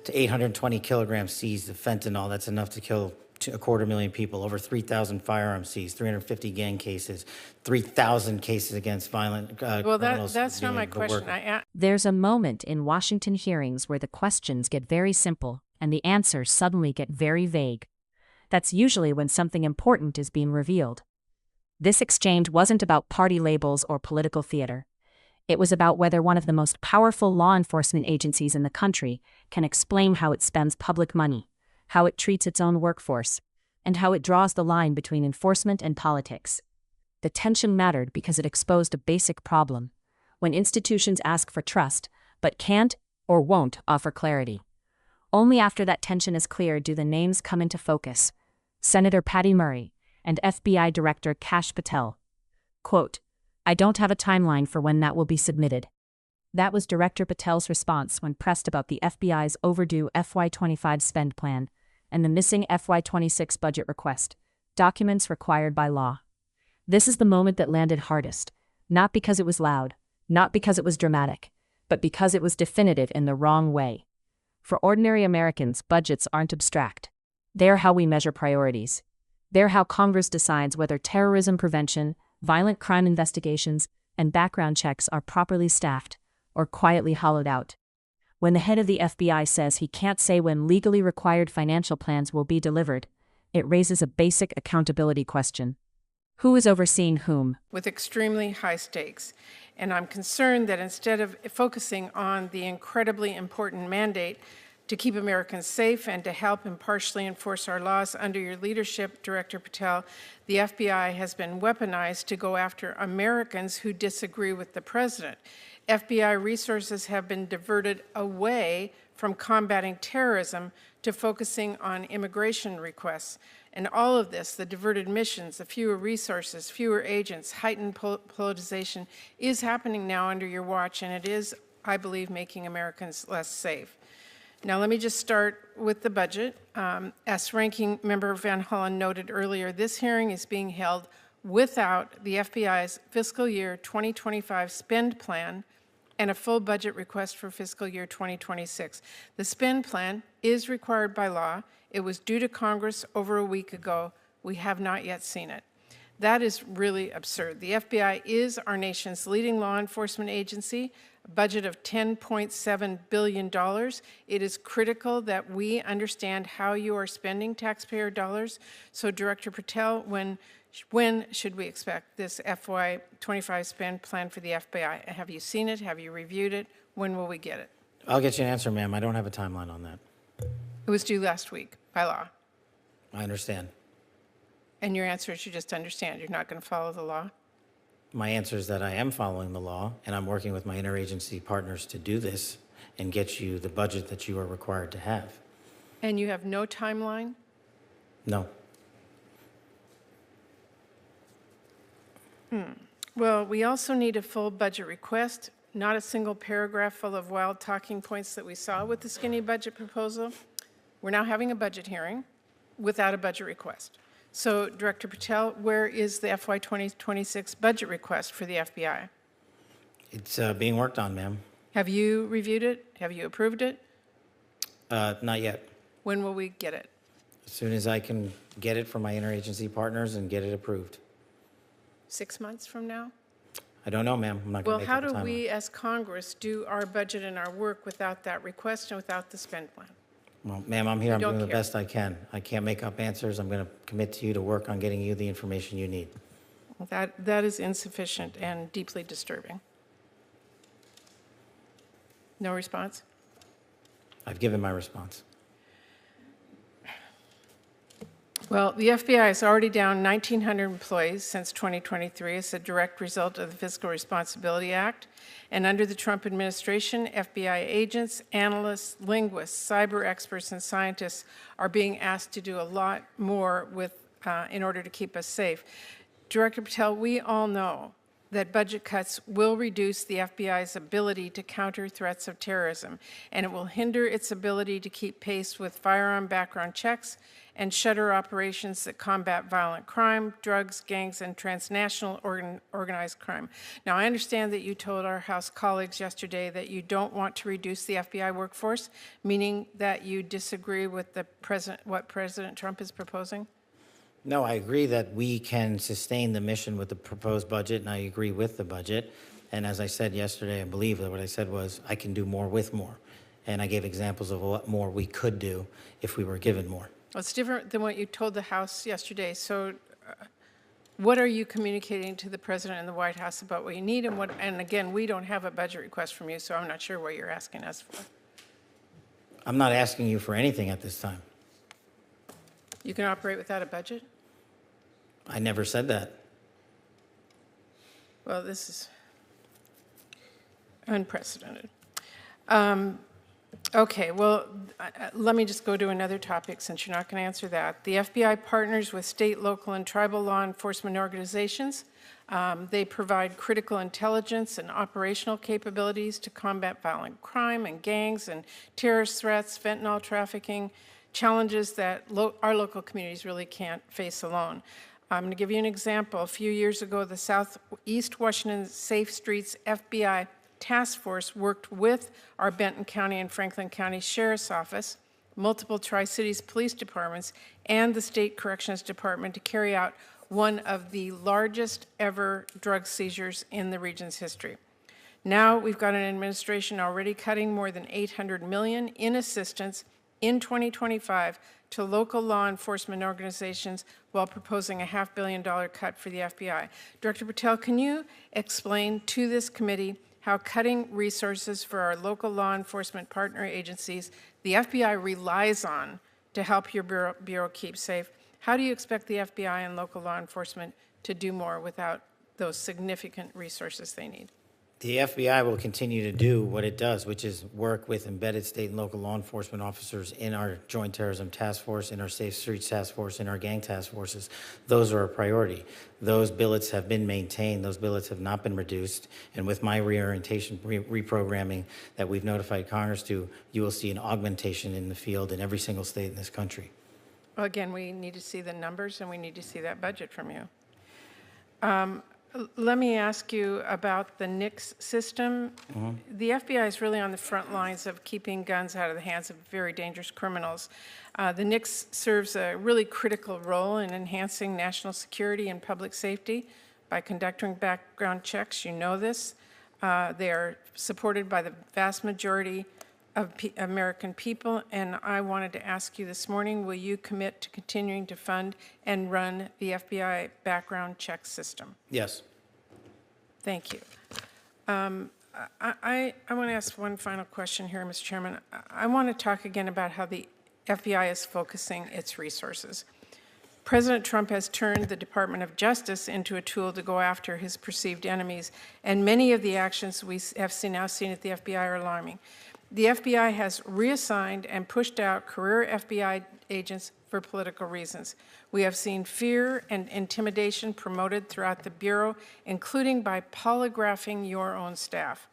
to 820 kilograms seized of fentanyl. That's enough to kill 250,000 people. Over 3,000 firearms seized, 350 gang cases, 3,000 cases against violent criminals. That's not my question. There's a moment in Washington hearings where the questions get very simple and the answers suddenly get very vague. That's usually when something important is being revealed. This exchange wasn't about party labels or political theater. It was about whether one of the most powerful law enforcement agencies in the country can explain how it spends public money, how it treats its own workforce, and how it draws the line between enforcement and politics. The tension mattered because it exposed a basic problem: when institutions ask for trust, but can't or won't offer clarity. Only after that tension is clear do the names come into focus: Senator Patty Murray and FBI Director Kash Patel. Quote, "I don't have a timeline for when that will be submitted." That was Director Patel's response when pressed about the FBI's overdue FY25 spend plan and the missing FY26 budget request, documents required by law. This is the moment that landed hardest, not because it was loud, not because it was dramatic, but because it was definitive in the wrong way. For ordinary Americans, budgets aren't abstract. They're how we measure priorities. They're how Congress decides whether terrorism prevention, violent crime investigations, and background checks are properly staffed or quietly hollowed out. When the head of the FBI says he can't say when legally required financial plans will be delivered, it raises a basic accountability question. Who is overseeing whom? With extremely high stakes. And I'm concerned that instead of focusing on the incredibly important mandate to keep Americans safe and to help impartially enforce our laws under your leadership, Director Patel, the FBI has been weaponized to go after Americans who disagree with the president. FBI resources have been diverted away from combating terrorism to focusing on immigration requests. And all of this, the diverted missions, the fewer resources, fewer agents, heightened politicization, is happening now under your watch, and it is, I believe, making Americans less safe. Now, let me just start with the budget. As Ranking Member Van Hollen noted earlier, this hearing is being held without the FBI's fiscal year 2025 spend plan and a full budget request for fiscal year 2026. The spend plan is required by law. It was due to Congress over a week ago. We have not yet seen it. That is really absurd. The FBI is our nation's leading law enforcement agency, a budget of $10.7 billion. It is critical that we understand how you are spending taxpayer dollars. So, Director Patel, when should we expect this FY25 spend plan for the FBI? Have you seen it? Have you reviewed it? When will we get it? I'll get you an answer, ma'am. I don't have a timeline on that. It was due last week by law. I understand. And your answer is you just understand. You're not going to follow the law? My answer is that I am following the law, and I'm working with my interagency partners to do this and get you the budget that you are required to have. And you have no timeline? No. Well, we also need a full budget request, not a single paragraph full of wild talking points that we saw with the skinny budget proposal. We're now having a budget hearing without a budget request. So, Director Patel, where is the FY 2026 budget request for the FBI? It's being worked on, ma'am. Have you reviewed it? Have you approved it? Not yet. When will we get it? As soon as I can get it from my interagency partners and get it approved. 6 months from now? I don't know, ma'am. I'm not going to make up a timeline. Well, how do we as Congress do our budget and our work without that request and without the spend plan? Well, ma'am, I'm here. I'm doing the best I can. I can't make up answers. I'm going to commit to you to work on getting you the information you need. That is insufficient and deeply disturbing. No response? I've given my response. Well, the FBI is already down 1,900 employees since 2023 as a direct result of the Fiscal Responsibility Act. And under the Trump administration, FBI agents, analysts, linguists, cyber experts, and scientists are being asked to do a lot more in order to keep us safe. Director Patel, we all know that budget cuts will reduce the FBI's ability to counter threats of terrorism, and it will hinder its ability to keep pace with firearm background checks and shutter operations that combat violent crime, drugs, gangs, and transnational organized crime. Now, I understand that you told our House colleagues yesterday that you don't want to reduce the FBI workforce, meaning that you disagree with what President Trump is proposing? No, I agree that we can sustain the mission with the proposed budget, and I agree with the budget. And as I said yesterday, I believe that what I said was I can do more with more. And I gave examples of what more we could do if we were given more. Well, it's different than what you told the House yesterday. So what are you communicating to the President and the White House about what you need? And again, we don't have a budget request from you, so I'm not sure what you're asking us for. I'm not asking you for anything at this time. You can operate without a budget? I never said that. Well, this is unprecedented. Okay, well, let me just go to another topic since you're not going to answer that. The FBI partners with state, local, and tribal law enforcement organizations. They provide critical intelligence and operational capabilities to combat violent crime and gangs and terrorist threats, fentanyl trafficking, challenges that our local communities really can't face alone. I'm going to give you an example. A few years ago, the Southeast Washington Safe Streets FBI Task Force worked with our Benton County and Franklin County Sheriff's Office, multiple Tri-Cities police departments, and the State Corrections Department to carry out one of the largest ever drug seizures in the region's history. Now we've got an administration already cutting more than $800 million in assistance in 2025 to local law enforcement organizations while proposing a $500 million cut for the FBI. Director Patel, can you explain to this committee how cutting resources for our local law enforcement partner agencies the FBI relies on to help your bureau keep safe? How do you expect the FBI and local law enforcement to do more without those significant resources they need? The FBI will continue to do what it does, which is work with embedded state and local law enforcement officers in our Joint Terrorism Task Force, in our Safe Streets Task Force, in our gang task forces. Those are a priority. Those billets have been maintained. Those billets have not been reduced. And with my reorientation, reprogramming that we've notified Congress to, you will see an augmentation in the field in every single state in this country. Well, again, we need to see the numbers and we need to see that budget from you. Let me ask you about the NUKE system. The FBI is really on the front lines of keeping guns out of the hands of very dangerous criminals. The NUKE serves a really critical role in enhancing national security and public safety by conducting background checks. You know this. They are supported by the vast majority of American people, and I wanted to ask you this morning, will you commit to continuing to fund and run the FBI background check system? Yes. Thank you. I want to ask one final question here, Mr. Chairman. I want to talk again about how the FBI is focusing its resources. President Trump has turned the Department of Justice into a tool to go after his perceived enemies, and many of the actions we have now seen at the FBI are alarming. The FBI has reassigned and pushed out career FBI agents for political reasons. We have seen fear and intimidation promoted throughout the Bureau, including by polygraphing your own staff.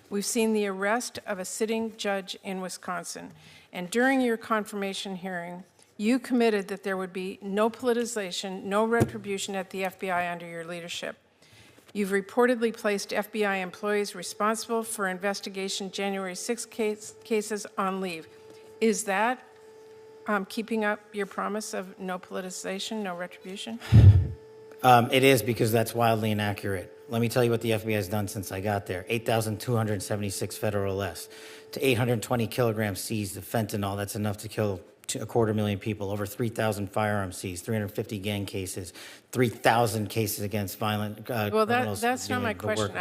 We've seen the arrest of a sitting judge in Wisconsin. And during your confirmation hearing, you committed that there would be no politicization, no retribution at the FBI under your leadership. You've reportedly placed FBI employees responsible for investigation January 6 cases on leave. Is that keeping up your promise of no politicization, no retribution? It is, because that's wildly inaccurate. Let me tell you what the FBI has done since I got there. 8,276 federal arrests, to 820 kilograms seized of fentanyl. That's enough to kill 250,000 people, over 3,000 firearms seized, 350 gang cases, 3,000 cases against violent Well, criminals. that's not my question.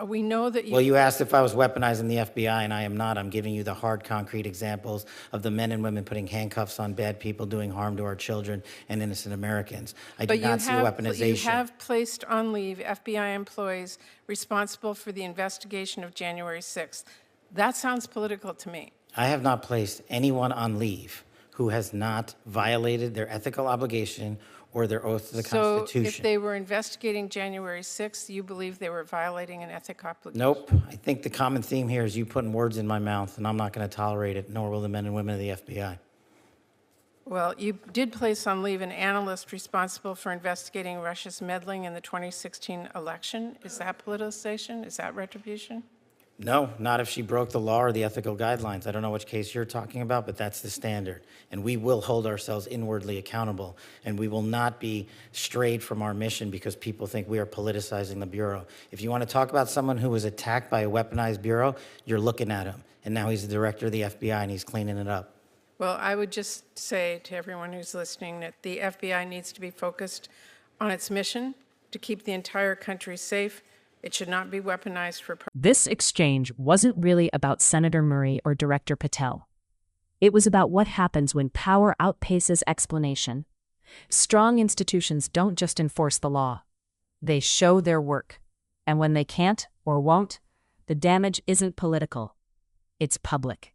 We know that you... Well, you asked if I was weaponizing the FBI, and I am not. I'm giving you the hard, concrete examples of the men and women putting handcuffs on bad people, doing harm to our children and innocent Americans. I do not see weaponization. You have placed on leave FBI employees responsible for the investigation of January 6th. That sounds political to me. I have not placed anyone on leave who has not violated their ethical obligation or their oath to the So Constitution. if they were investigating January 6th, you believe they were violating an ethic obligation? Nope. I think the common theme here is you putting words in my mouth, and I'm not going to tolerate it, nor will the men and women of the FBI. Well, you did place on leave an analyst responsible for investigating Russia's meddling in the 2016 election. Is that politicization? Is that retribution? No, not if she broke the law or the ethical guidelines. I don't know which case you're talking about, but that's the standard. And we will hold ourselves inwardly accountable, and we will not be strayed from our mission because people think we are politicizing the Bureau. If you want to talk about someone who was attacked by a weaponized Bureau, you're looking at him. And now he's the director of the FBI, and he's cleaning it up. Well, I would just say to everyone who's listening that the FBI needs to be focused on its mission to keep the entire country safe. It should not be weaponized for. This exchange wasn't really about Senator Murray or Director Patel. It was about what happens when power outpaces explanation. Strong institutions don't just enforce the law. They show their work. And when they can't or won't, the damage isn't political. It's public.